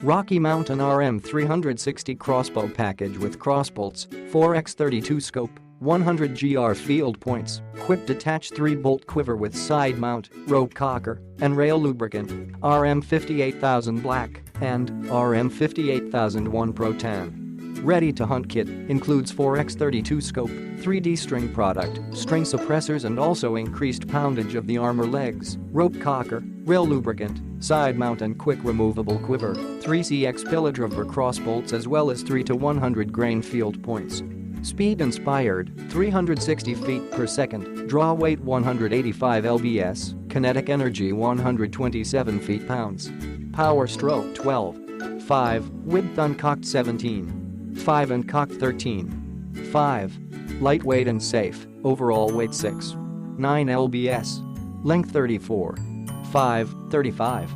Rocky Mountain RM360 crossbow package with crossbolts, 4x32 scope, 100 GR field points, Quick-Detach 3-bolt quiver with side mount, rope cocker, and rail lubricant, RM58000 black, and RM58001 Pro Tan. Ready to hunt kit includes 4x32 scope, 3D string product, string suppressors and also increased poundage of the armor legs, rope cocker, rail lubricant, side mount and quick removable quiver, 3 CX Piledriver crossbolts as well as 3 to 100 grain field points. Speed inspired, 360 feet per second, draw weight 185 lbs, kinetic energy 127 feet-pounds. Power stroke 12. 5, width uncocked 17. 5 uncocked 13. 5. Lightweight and safe, overall weight 6. 9 lbs. Length 34. 5, 35.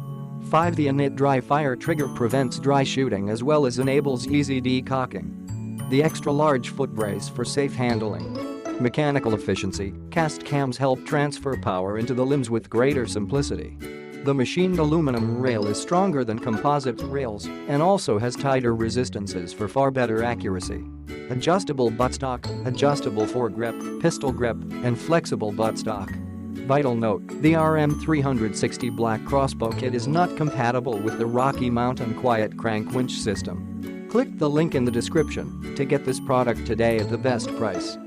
5. The anit-dry-fire trigger prevents dry shooting as well as enables easy decocking. The extra-large foot brace for safe handling. Mechanical efficiency, cast cams help transfer power into the limbs with greater simplicity. The machined aluminum rail is stronger than composite rails and also has tighter resistances for far better accuracy. Adjustable buttstock, adjustable foregrip, pistol grip, and flexible buttstock. Vital note, the RM360 black crossbow kit is not compatible with the Rocky Mountain quiet crank winch system. Click the link in the description to get this product today at the best price.